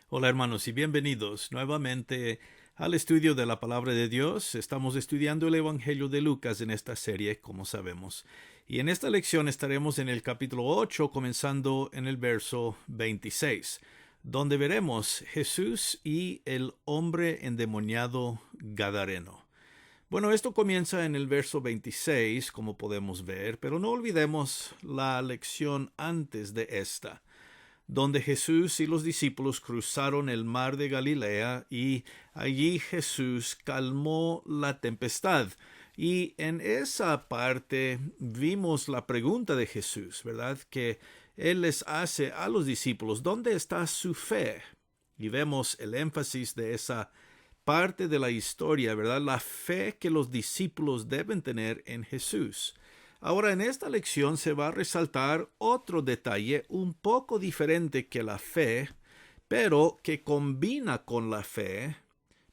Hola hermanos y bienvenidos nuevamente al estudio de la palabra de Dios. Estamos estudiando el Evangelio de Lucas en esta serie, como sabemos. Y en esta lección estaremos en el capítulo 8, comenzando en el verso 26, donde veremos Jesús y el hombre endemoniado gadareno. Bueno, esto comienza en el verso 26, como podemos ver, pero no olvidemos la lección antes de esta, donde Jesús y los discípulos cruzaron el mar de Galilea y allí Jesús calmó la tempestad. Y en esa parte vimos la pregunta de Jesús, ¿verdad? Que Él les hace a los discípulos, ¿dónde está su fe? Y vemos el énfasis de esa parte de la historia, ¿verdad? La fe que los discípulos deben tener en Jesús. Ahora, en esta lección se va a resaltar otro detalle un poco diferente que la fe, pero que combina con la fe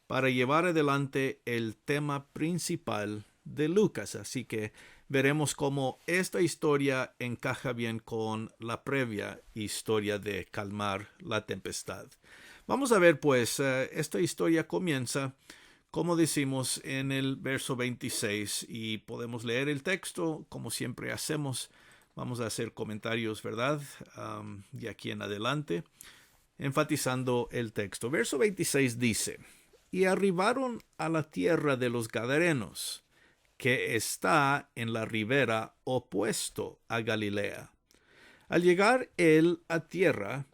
para llevar adelante el tema principal de Lucas. Así que veremos cómo esta historia encaja bien con la previa historia de calmar la tempestad. Vamos a ver, pues, esta historia comienza, como decimos, en el verso 26 y podemos leer el texto como siempre hacemos. Vamos a hacer comentarios, ¿verdad? De aquí en adelante, enfatizando el texto. Verso 26 dice: Y arribaron a la tierra de los Gadarenos, que está en la ribera opuesto a Galilea. Al llegar él a tierra,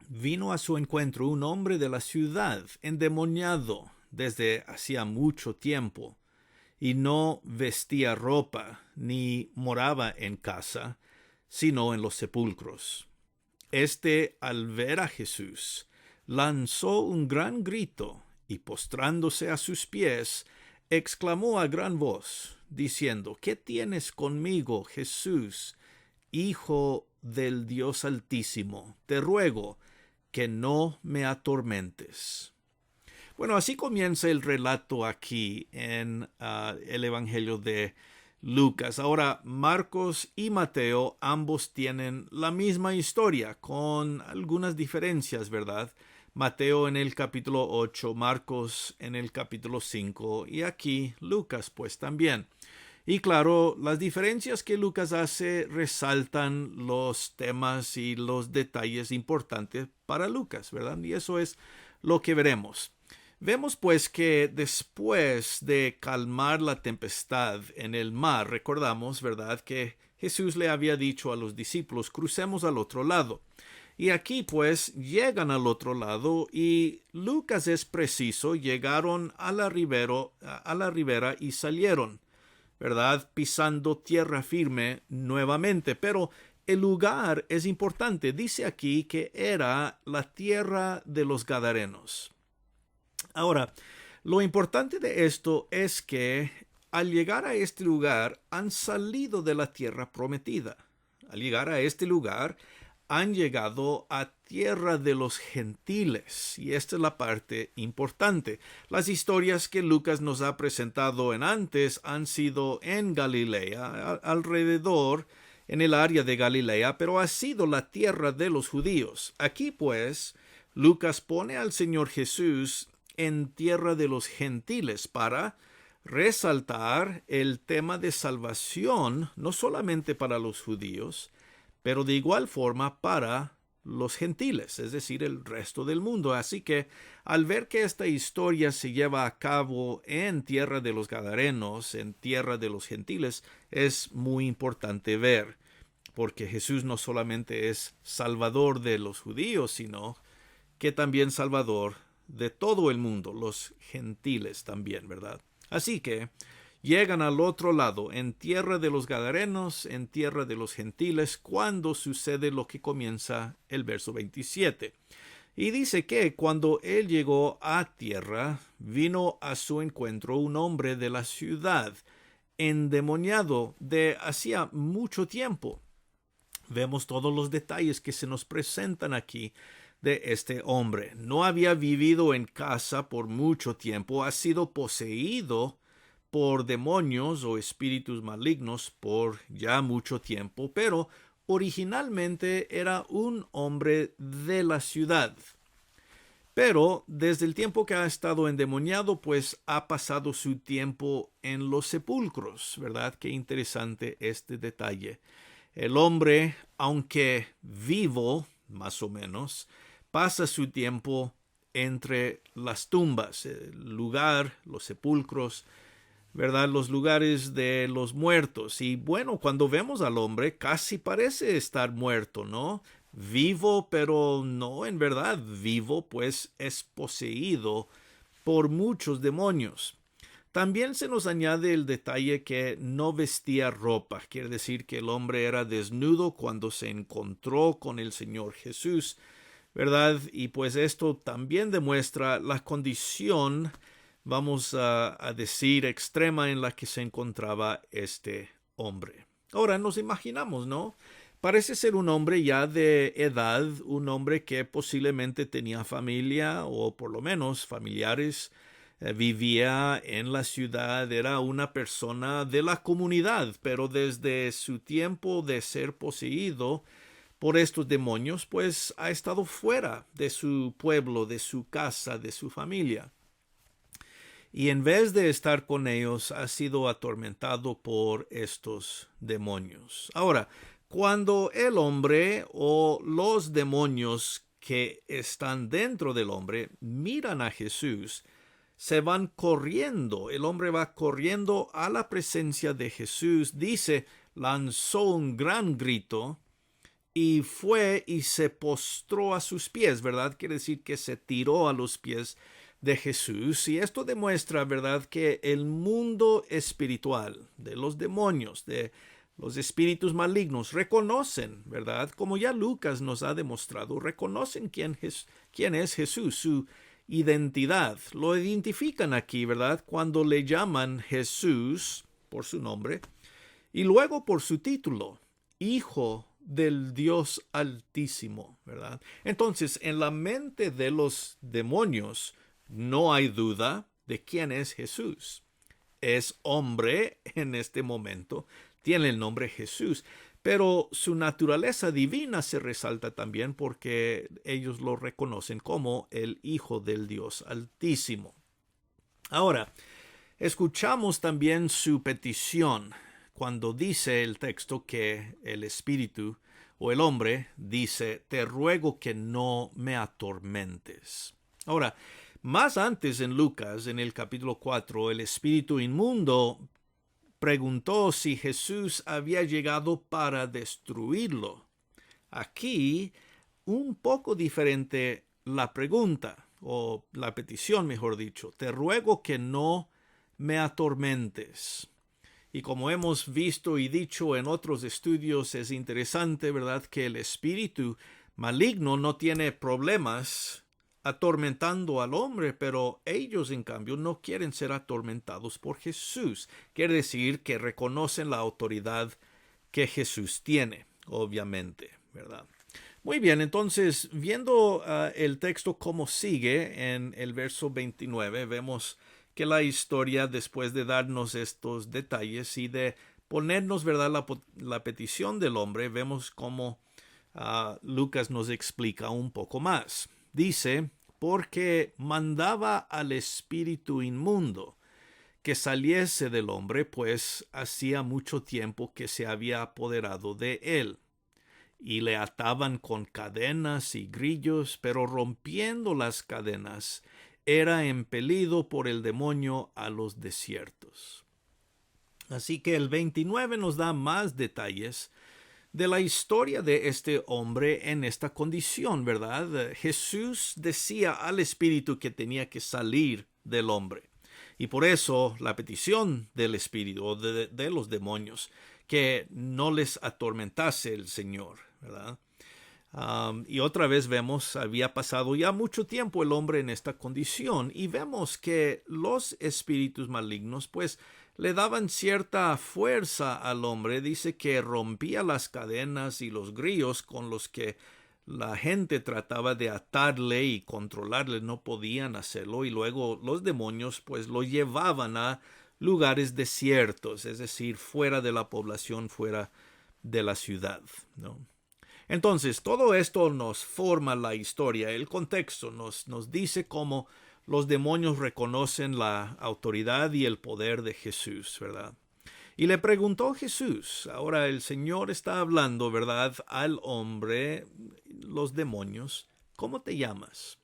vino a su encuentro un hombre de la ciudad, endemoniado desde hacía mucho tiempo, y no vestía ropa, ni moraba en casa, sino en los sepulcros. Este, al ver a Jesús, lanzó un gran grito, y postrándose a sus pies, exclamó a gran voz, diciendo: ¿Qué tienes conmigo, Jesús, Hijo del Dios Altísimo? Te ruego que no me atormentes. Bueno, así comienza el relato aquí en el Evangelio de Lucas. Ahora, Marcos y Mateo ambos tienen la misma historia, con algunas diferencias, ¿verdad? Mateo en el capítulo 8, Marcos en el capítulo 5 y aquí Lucas pues también. Y claro, las diferencias que Lucas hace resaltan los temas y los detalles importantes para Lucas, ¿verdad? Y eso es lo que veremos. Vemos pues que después de calmar la tempestad en el mar, recordamos, ¿verdad?, que Jesús le había dicho a los discípulos: crucemos al otro lado. Y aquí pues llegan al otro lado y Lucas es preciso, llegaron a la ribera y salieron, ¿verdad?, pisando tierra firme nuevamente. Pero el lugar es importante. Dice aquí que era la tierra de los Gadarenos. Ahora, lo importante de esto es que al llegar a este lugar han salido de la tierra prometida. Al llegar a este lugar han llegado a tierra de los gentiles. Y esta es la parte importante. Las historias que Lucas nos ha presentado en antes han sido en Galilea, alrededor, en el área de Galilea, pero ha sido la tierra de los judíos. Aquí, pues, Lucas pone al Señor Jesús en tierra de los gentiles para resaltar el tema de salvación, no solamente para los judíos, pero de igual forma para los gentiles, es decir, el resto del mundo. Así que al ver que esta historia se lleva a cabo en tierra de los Gadarenos, en tierra de los gentiles, es muy importante ver, porque Jesús no solamente es Salvador de los judíos, sino que también Salvador de todo el mundo, los gentiles también, ¿verdad? Así que llegan al otro lado, en tierra de los Gadarenos, en tierra de los gentiles, cuando sucede lo que comienza el verso 27. Y dice que cuando él llegó a tierra, vino a su encuentro un hombre de la ciudad, endemoniado de hacía mucho tiempo. Vemos todos los detalles que se nos presentan aquí de este hombre. No había vivido en casa por mucho tiempo, ha sido poseído por demonios o espíritus malignos por ya mucho tiempo, pero originalmente era un hombre de la ciudad. Pero desde el tiempo que ha estado endemoniado, pues ha pasado su tiempo en los sepulcros, ¿verdad? Qué interesante este detalle. El hombre, aunque vivo, más o menos, pasa su tiempo entre las tumbas, el lugar, los sepulcros, ¿verdad? Los lugares de los muertos. Y bueno, cuando vemos al hombre, casi parece estar muerto, ¿no? Vivo, pero no en verdad vivo, pues es poseído por muchos demonios. También se nos añade el detalle que no vestía ropa, quiere decir que el hombre era desnudo cuando se encontró con el Señor Jesús, ¿verdad? Y pues esto también demuestra la condición, vamos a decir, extrema en la que se encontraba este hombre. Ahora nos imaginamos, ¿no? Parece ser un hombre ya de edad, un hombre que posiblemente tenía familia o por lo menos familiares, vivía en la ciudad, era una persona de la comunidad, pero desde su tiempo de ser poseído por estos demonios, pues ha estado fuera de su pueblo, de su casa, de su familia. Y en vez de estar con ellos, ha sido atormentado por estos demonios. Ahora, cuando el hombre o los demonios que están dentro del hombre miran a Jesús, se van corriendo. El hombre va corriendo a la presencia de Jesús. Dice, lanzó un gran grito y fue y se postró a sus pies, ¿verdad? Quiere decir que se tiró a los pies de Jesús. Y esto demuestra, ¿verdad?, que el mundo espiritual de los demonios, de los espíritus malignos, reconocen, ¿verdad? Como ya Lucas nos ha demostrado, reconocen quién es Jesús, su identidad. Lo identifican aquí, ¿verdad? Cuando le llaman Jesús por su nombre y luego por su título, Hijo del Dios Altísimo, ¿verdad? Entonces, en la mente de los demonios no hay duda de quién es Jesús. Es hombre en este momento, tiene el nombre Jesús, pero su naturaleza divina se resalta también porque ellos lo reconocen como el Hijo del Dios Altísimo. Ahora, escuchamos también su petición cuando dice el texto que el espíritu o el hombre dice, te ruego que no me atormentes. Ahora, más antes en Lucas, en el capítulo 4, el espíritu inmundo preguntó si Jesús había llegado para destruirlo. Aquí, un poco diferente la pregunta, o la petición, mejor dicho. Te ruego que no me atormentes. Y como hemos visto y dicho en otros estudios, es interesante, ¿verdad?, que el espíritu maligno no tiene problemas atormentando al hombre, pero ellos en cambio no quieren ser atormentados por Jesús. Quiere decir que reconocen la autoridad que Jesús tiene, obviamente, ¿verdad? Muy bien, entonces, viendo el texto como sigue en el verso 29, vemos que la historia, después de darnos estos detalles y de ponernos, ¿verdad?, la petición del hombre, vemos cómo Lucas nos explica un poco más. Dice, porque mandaba al espíritu inmundo que saliese del hombre, pues hacía mucho tiempo que se había apoderado de él. Y le ataban con cadenas y grillos, pero rompiendo las cadenas, era impelido por el demonio a los desiertos. Así que el 29 nos da más detalles de la historia de este hombre en esta condición, ¿verdad? Jesús decía al espíritu que tenía que salir del hombre. Y por eso la petición del espíritu o de los demonios, que no les atormentase el Señor, ¿verdad? Y otra vez vemos, había pasado ya mucho tiempo el hombre en esta condición y vemos que los espíritus malignos pues le daban cierta fuerza al hombre. Dice que rompía las cadenas y los grillos con los que la gente trataba de atarle y controlarle, no podían hacerlo, y luego los demonios pues lo llevaban a lugares desiertos, es decir, fuera de la población, fuera de la ciudad, ¿no? Entonces, todo esto nos forma la historia, el contexto, nos dice cómo los demonios reconocen la autoridad y el poder de Jesús, ¿verdad? Y le preguntó Jesús, ahora el Señor está hablando, ¿verdad?, al hombre, los demonios, ¿cómo te llamas?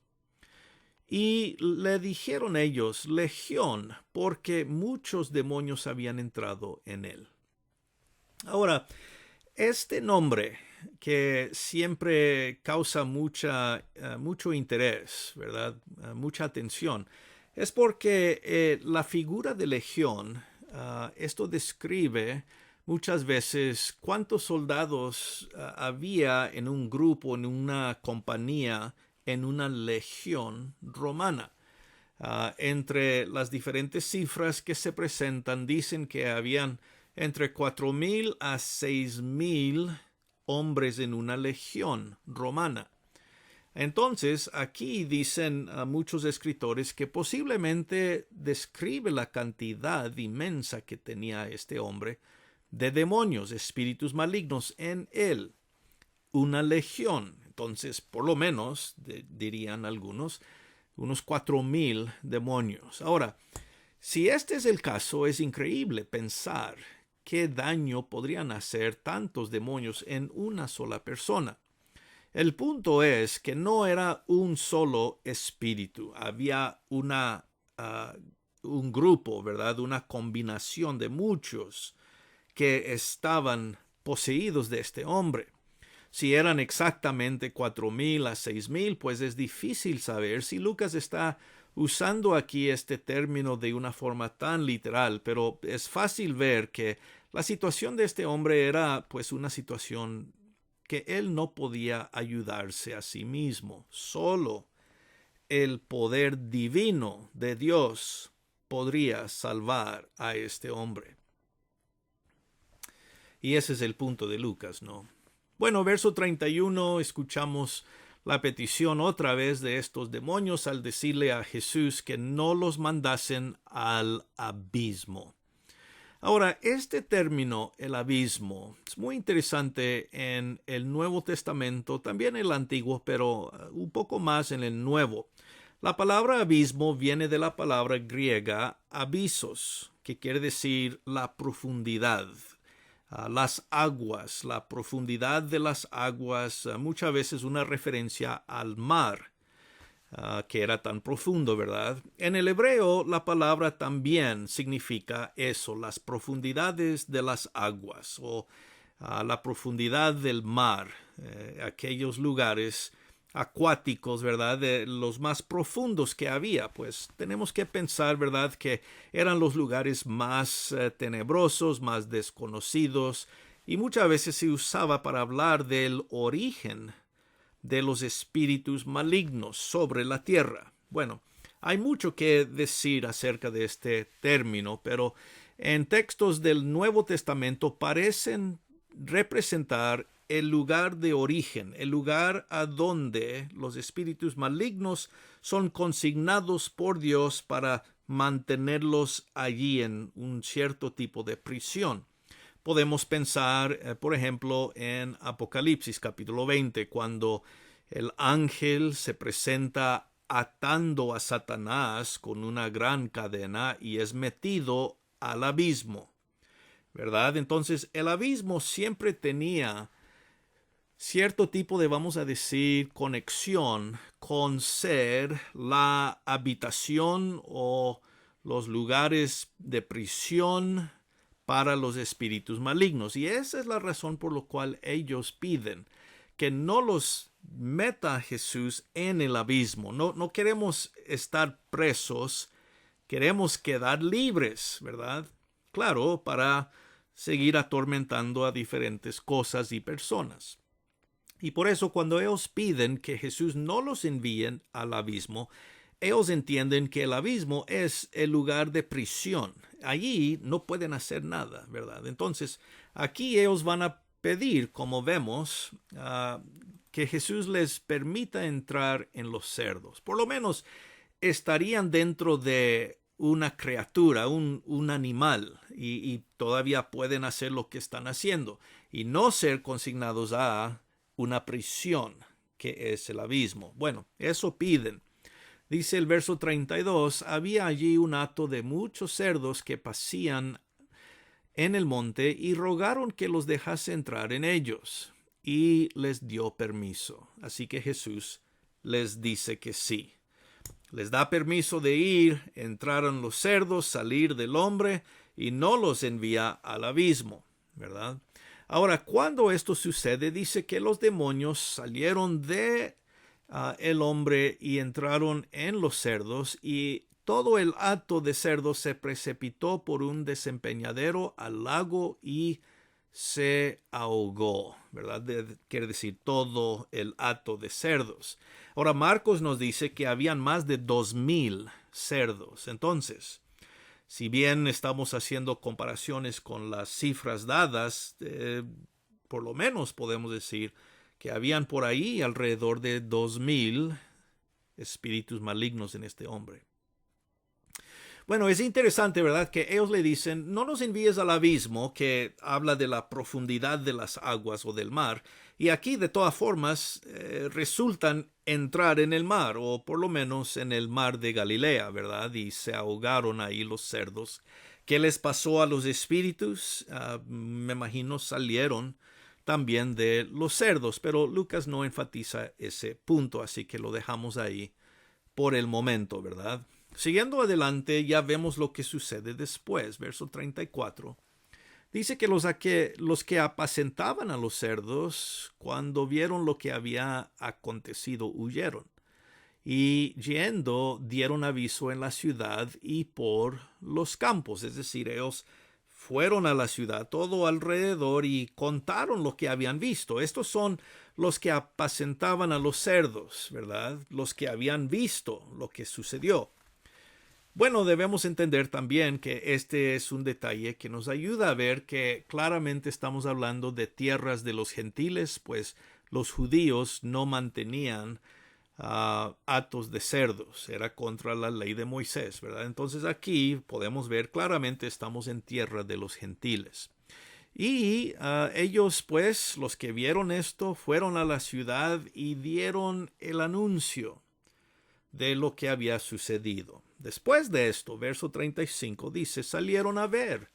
Y le dijeron ellos, Legión, porque muchos demonios habían entrado en él. Ahora, este nombre que siempre causa mucho interés, ¿verdad? Mucha atención, es porque la figura de legión, esto describe muchas veces cuántos soldados había en un grupo, en una compañía, en una legión romana. Entre las diferentes cifras que se presentan, dicen que habían entre 4,000 a 6,000 hombres en una legión romana. Entonces, aquí dicen a muchos escritores que posiblemente describe la cantidad inmensa que tenía este hombre de demonios, espíritus malignos en él. Una legión. Entonces, por lo menos, dirían algunos, unos 4,000 demonios. Ahora, si este es el caso, es increíble pensar qué daño podrían hacer tantos demonios en una sola persona. El punto es que no era un solo espíritu, había un grupo, ¿verdad? Una combinación de muchos que estaban poseídos de este hombre. Si eran exactamente 4,000 a 6,000, pues es difícil saber si Lucas está usando aquí este término de una forma tan literal, pero es fácil ver que la situación de este hombre era pues una situación que él no podía ayudarse a sí mismo. Solo el poder divino de Dios podría salvar a este hombre. Y ese es el punto de Lucas, ¿no? Bueno, verso 31, escuchamos la petición otra vez de estos demonios al decirle a Jesús que no los mandasen al abismo. Ahora, este término, el abismo, es muy interesante en el Nuevo Testamento, también en el Antiguo, pero un poco más en el Nuevo. La palabra abismo viene de la palabra griega abyssos, que quiere decir la profundidad. Las aguas, la profundidad de las aguas, muchas veces una referencia al mar, que era tan profundo, ¿verdad? En el hebreo la palabra también significa eso, las profundidades de las aguas o la profundidad del mar, aquellos lugares acuáticos, ¿verdad? De los más profundos que había, pues tenemos que pensar, ¿verdad?, que eran los lugares más tenebrosos, más desconocidos, y muchas veces se usaba para hablar del origen de los espíritus malignos sobre la tierra. Bueno, hay mucho que decir acerca de este término, pero en textos del Nuevo Testamento parecen representar el lugar de origen, el lugar a donde los espíritus malignos son consignados por Dios para mantenerlos allí en un cierto tipo de prisión. Podemos pensar, por ejemplo, en Apocalipsis capítulo 20, cuando el ángel se presenta atando a Satanás con una gran cadena y es metido al abismo, ¿verdad? Entonces, el abismo siempre tenía cierto tipo de, vamos a decir, conexión con ser la habitación o los lugares de prisión para los espíritus malignos. Y esa es la razón por la cual ellos piden que no los meta Jesús en el abismo. No queremos estar presos, queremos quedar libres, ¿verdad? Claro, para seguir atormentando a diferentes cosas y personas. Y por eso cuando ellos piden que Jesús no los envíe al abismo, ellos entienden que el abismo es el lugar de prisión. Allí no pueden hacer nada, ¿verdad? Entonces, aquí ellos van a pedir, como vemos, que Jesús les permita entrar en los cerdos. Por lo menos estarían dentro de una criatura, un animal, y todavía pueden hacer lo que están haciendo y no ser consignados a una prisión, que es el abismo. Bueno, eso piden. Dice el verso 32, había allí un hato de muchos cerdos que pasían en el monte y rogaron que los dejase entrar en ellos, y les dio permiso. Así que Jesús les dice que sí. Les da permiso de ir, entrar en los cerdos, salir del hombre, y no los envía al abismo, ¿verdad? Ahora, cuando esto sucede, dice que los demonios salieron de el hombre y entraron en los cerdos, y todo el hato de cerdos se precipitó por un desempeñadero al lago y se ahogó, ¿verdad? Quiere decir todo el hato de cerdos. Ahora Marcos nos dice que habían más de 2,000 cerdos. Entonces, si bien estamos haciendo comparaciones con las cifras dadas, por lo menos podemos decir que habían por ahí alrededor de 2,000 espíritus malignos en este hombre. Bueno, es interesante, ¿verdad? Que ellos le dicen, no nos envíes al abismo, que habla de la profundidad de las aguas o del mar. Y aquí, de todas formas, resultan entrar en el mar, o por lo menos en el mar de Galilea, ¿verdad? Y se ahogaron ahí los cerdos. ¿Qué les pasó a los espíritus? Me imagino salieron también de los cerdos, pero Lucas no enfatiza ese punto, así que lo dejamos ahí por el momento, ¿verdad? Siguiendo adelante, ya vemos lo que sucede después, verso 34. Dice que los que apacentaban a los cerdos, cuando vieron lo que había acontecido, huyeron. Y yendo, dieron aviso en la ciudad y por los campos. Es decir, ellos fueron a la ciudad, todo alrededor, y contaron lo que habían visto. Estos son los que apacentaban a los cerdos, ¿verdad? Los que habían visto lo que sucedió. Bueno, debemos entender también que este es un detalle que nos ayuda a ver que claramente estamos hablando de tierras de los gentiles, pues los judíos no mantenían hatos de cerdos, era contra la ley de Moisés, ¿verdad? Entonces aquí podemos ver claramente estamos en tierra de los gentiles. Y ellos, pues, los que vieron esto, fueron a la ciudad y dieron el anuncio de lo que había sucedido. Después de esto, verso 35 dice, salieron a ver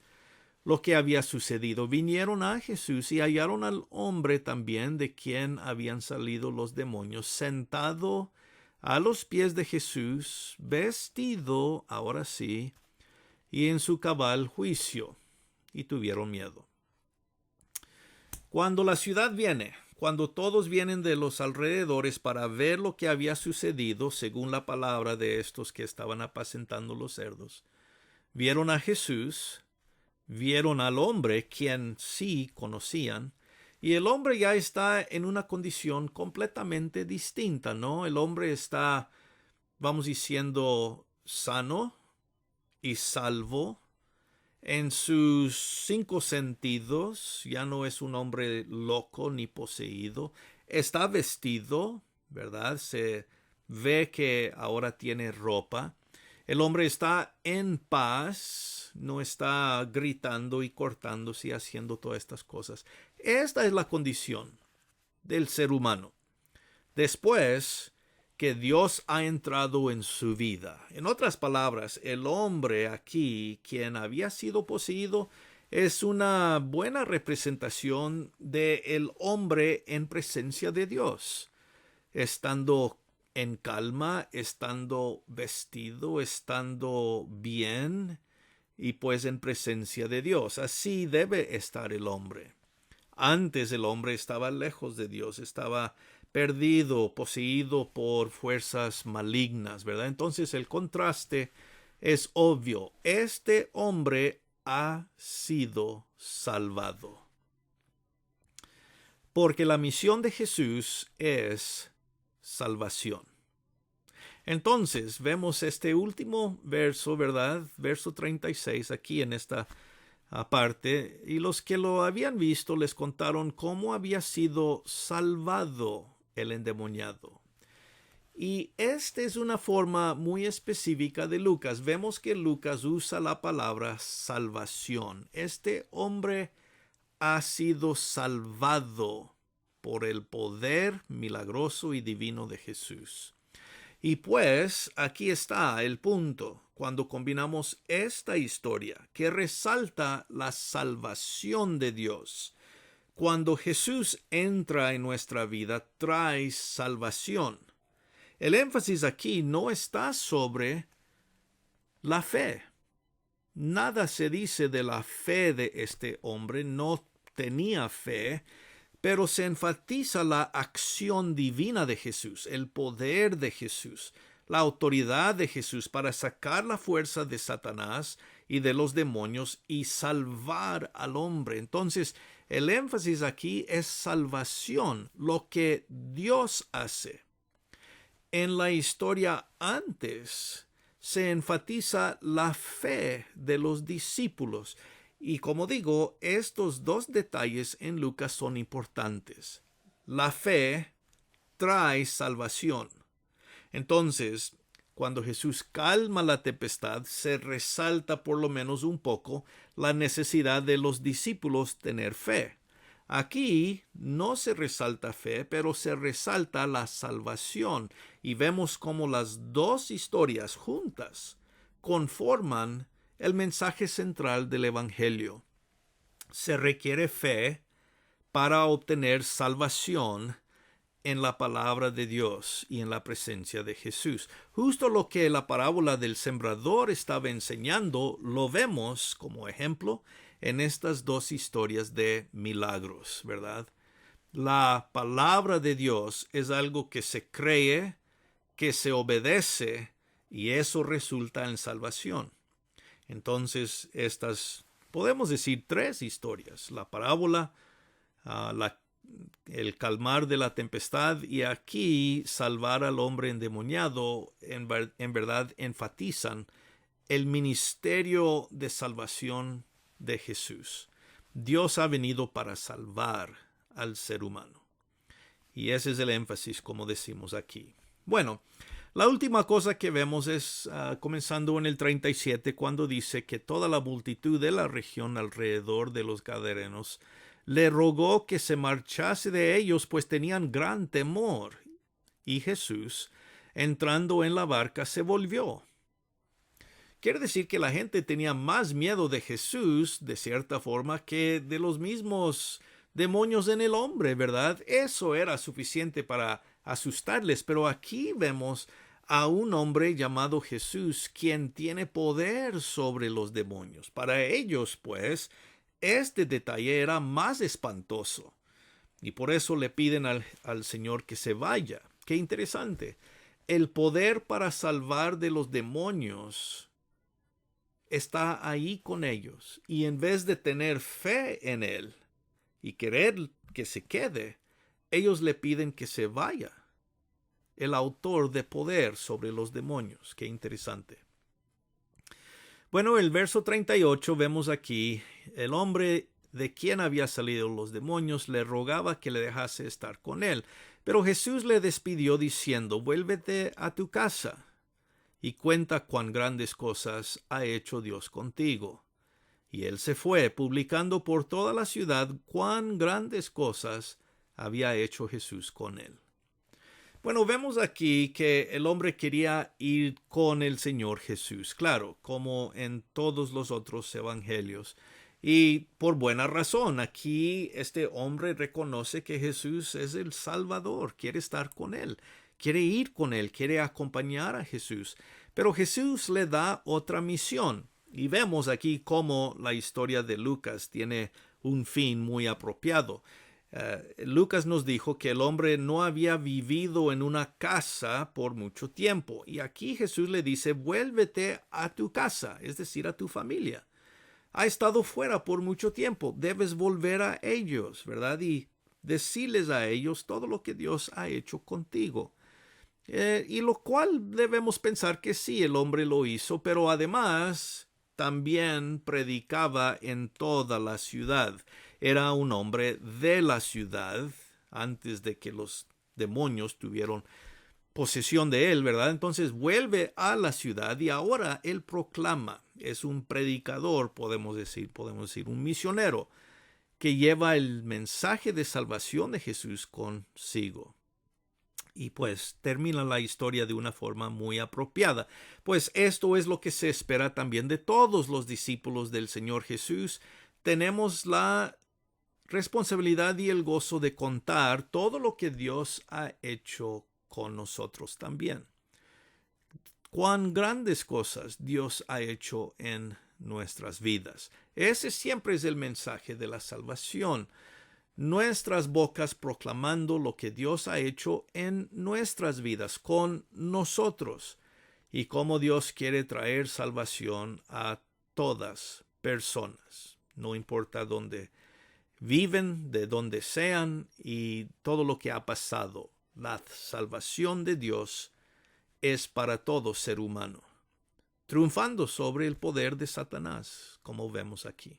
lo que había sucedido. Vinieron a Jesús y hallaron al hombre también de quien habían salido los demonios, sentado a los pies de Jesús, vestido, ahora sí, y en su cabal juicio, y tuvieron miedo. Cuando la ciudad viene, cuando todos vienen de los alrededores para ver lo que había sucedido, según la palabra de estos que estaban apacentando los cerdos, vieron a Jesús, vieron al hombre, quien sí conocían, y el hombre ya está en una condición completamente distinta, ¿no? El hombre está, vamos diciendo, sano y salvo en sus 5 sentidos, ya no es un hombre loco ni poseído, está vestido, ¿verdad? Se ve que ahora tiene ropa. El hombre está en paz, no está gritando y cortándose y haciendo todas estas cosas. Esta es la condición del ser humano. Después que Dios ha entrado en su vida. En otras palabras, el hombre aquí, quien había sido poseído, es una buena representación del hombre en presencia de Dios, estando en calma, estando vestido, estando bien y pues en presencia de Dios. Así debe estar el hombre. Antes el hombre estaba lejos de Dios, estaba perdido, poseído por fuerzas malignas, ¿verdad? Entonces el contraste es obvio. Este hombre ha sido salvado. Porque la misión de Jesús es salvación. Entonces vemos este último verso, ¿verdad? Verso 36 aquí en esta parte, y los que lo habían visto les contaron cómo había sido salvado el endemoniado. Y esta es una forma muy específica de Lucas. Vemos que Lucas usa la palabra salvación. Este hombre ha sido salvado por el poder milagroso y divino de Jesús. Y pues aquí está el punto, cuando combinamos esta historia que resalta la salvación de Dios. Cuando Jesús entra en nuestra vida, trae salvación. El énfasis aquí no está sobre la fe. Nada se dice de la fe de este hombre, no tenía fe, pero se enfatiza la acción divina de Jesús, el poder de Jesús, la autoridad de Jesús para sacar la fuerza de Satanás y de los demonios y salvar al hombre. Entonces, el énfasis aquí es salvación, lo que Dios hace. En la historia antes se enfatiza la fe de los discípulos. Y como digo, estos dos detalles en Lucas son importantes. La fe trae salvación. Entonces, cuando Jesús calma la tempestad, se resalta por lo menos un poco la necesidad de los discípulos tener fe. Aquí no se resalta fe, pero se resalta la salvación. Y vemos cómo las dos historias juntas conforman el mensaje central del Evangelio. Se requiere fe para obtener salvación en la palabra de Dios y en la presencia de Jesús. Justo lo que la parábola del sembrador estaba enseñando, lo vemos como ejemplo en estas dos historias de milagros, ¿verdad? La palabra de Dios es algo que se cree, que se obedece, y eso resulta en salvación. Entonces, estas, podemos decir, tres historias: la parábola, el calmar de la tempestad, y aquí salvar al hombre endemoniado, en verdad enfatizan el ministerio de salvación de Jesús. Dios ha venido para salvar al ser humano. Y ese es el énfasis, como decimos aquí. Bueno, la última cosa que vemos es comenzando en el 37, cuando dice que toda la multitud de la región alrededor de los Gadarenos le rogó que se marchase de ellos, pues tenían gran temor. Y Jesús, entrando en la barca, se volvió. Quiere decir que la gente tenía más miedo de Jesús, de cierta forma, que de los mismos demonios en el hombre, ¿verdad? Eso era suficiente para asustarles, pero aquí vemos a un hombre llamado Jesús, quien tiene poder sobre los demonios. Para ellos, pues, este detalle era más espantoso, y por eso le piden al Señor que se vaya. Qué interesante. El poder para salvar de los demonios está ahí con ellos, y en vez de tener fe en él y querer que se quede, ellos le piden que se vaya. El autor de poder sobre los demonios. Qué interesante. Bueno, el verso 38 vemos aquí, el hombre de quien había salido los demonios le rogaba que le dejase estar con él, pero Jesús le despidió diciendo: vuélvete a tu casa y cuenta cuán grandes cosas ha hecho Dios contigo. Y él se fue, publicando por toda la ciudad cuán grandes cosas había hecho Jesús con él. Bueno, vemos aquí que el hombre quería ir con el Señor Jesús, claro, como en todos los otros evangelios. Y por buena razón, aquí este hombre reconoce que Jesús es el Salvador, quiere estar con él, quiere ir con él, quiere acompañar a Jesús. Pero Jesús le da otra misión. Y vemos aquí cómo la historia de Lucas tiene un fin muy apropiado. Lucas nos dijo que el hombre no había vivido en una casa por mucho tiempo. Y aquí Jesús le dice: vuélvete a tu casa, es decir, a tu familia. Ha estado fuera por mucho tiempo, debes volver a ellos, ¿verdad? Y decirles a ellos todo lo que Dios ha hecho contigo. Y lo cual debemos pensar que sí, el hombre lo hizo, pero además también predicaba en toda la ciudad. Era un hombre de la ciudad antes de que los demonios tuvieron posesión de él, ¿verdad? Entonces vuelve a la ciudad y ahora él proclama. Es un predicador, podemos decir un misionero, que lleva el mensaje de salvación de Jesús consigo. Y pues termina la historia de una forma muy apropiada, pues esto es lo que se espera también de todos los discípulos del Señor Jesús. Tenemos la responsabilidad y el gozo de contar todo lo que Dios ha hecho con nosotros también. Cuán grandes cosas Dios ha hecho en nuestras vidas. Ese siempre es el mensaje de la salvación. Nuestras bocas proclamando lo que Dios ha hecho en nuestras vidas, con nosotros, y cómo Dios quiere traer salvación a todas personas, no importa dónde viven, de dónde sean y todo lo que ha pasado. La salvación de Dios es para todo ser humano, triunfando sobre el poder de Satanás, como vemos aquí.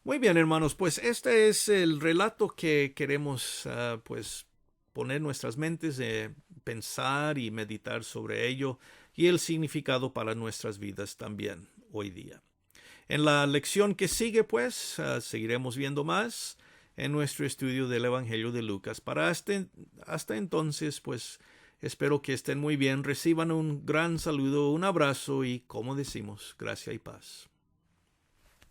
Muy bien, hermanos, pues este es el relato que queremos pues poner nuestras mentes, pensar y meditar sobre ello y el significado para nuestras vidas también hoy día. En la lección que sigue, pues, seguiremos viendo más en nuestro estudio del Evangelio de Lucas. Hasta entonces, pues, espero que estén muy bien, reciban un gran saludo, un abrazo y, como decimos, gracia y paz.